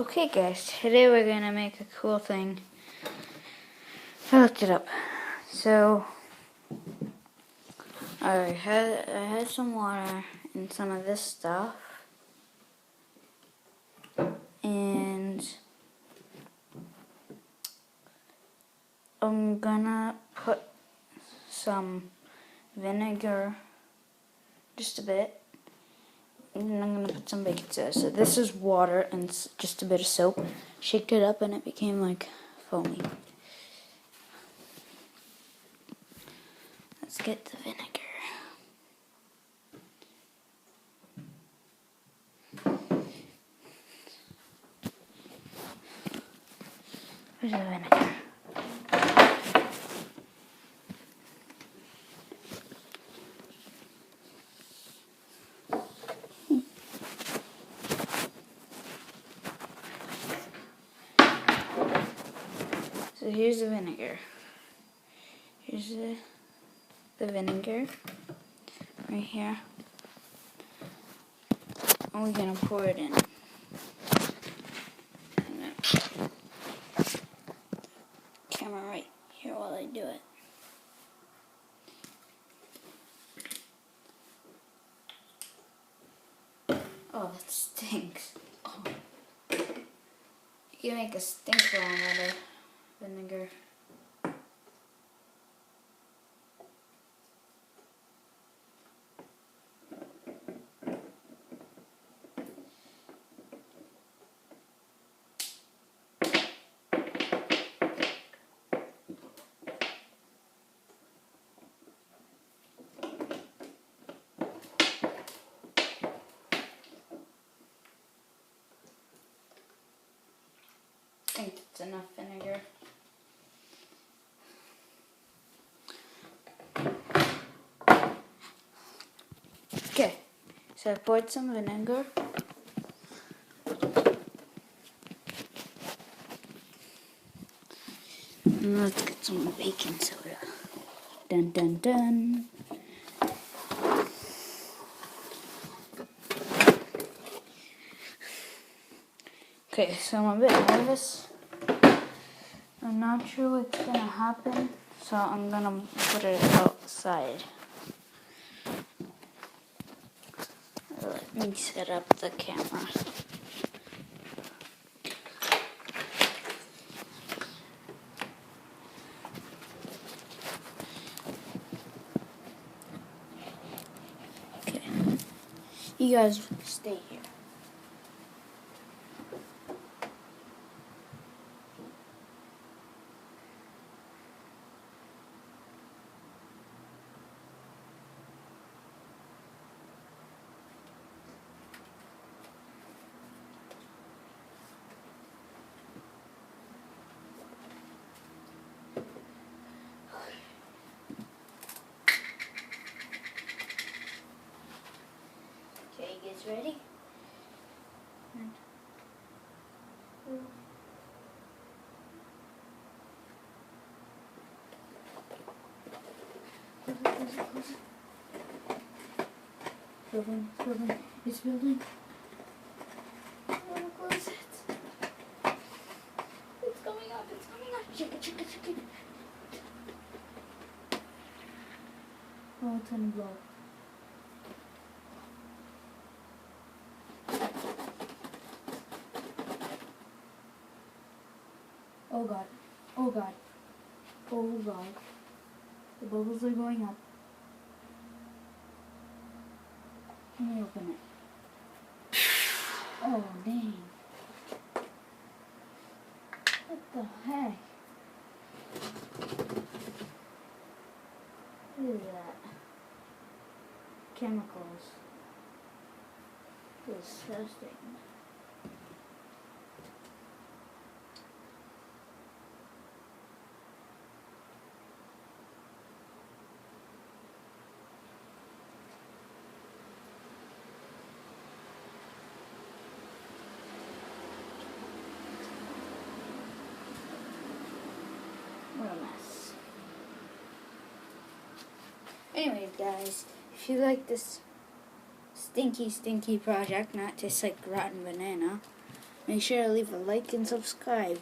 Okay guys, today we're gonna make a cool thing. I looked it up. So I had some water and some of this stuff, and I'm gonna put some vinegar, just a bit, and then I'm gonna put some baking soda. So this is water and just a bit of soap. Shake it up and it became like foamy. Let's get the vinegar. Where's the vinegar? So here's the vinegar. Here's the vinegar right here. And we're gonna pour it in. Camera right here while I do it. Oh, that stinks. Oh. You can make a stink bomb out of vinegar. I think it's enough vinegar. Okay, so I poured some vinegar. And let's get some baking soda. Dun dun dun. Okay, so I'm a bit nervous. I'm not sure what's gonna happen, so I'm gonna put it outside. Let me set up the camera. Okay, you guys stay here. Okay, you guys ready? Building, it's building. I want to close it. It's coming up, Shake it, shake it, shake it. Oh, it's gonna blow. Oh god, oh god, oh god. The bubbles are going up. Let me open it. Oh dang. What the heck? What is that? Chemicals. Disgusting. What a mess. Anyways, guys, if you like this stinky project, not just like rotten banana, Make sure to leave a like and subscribe.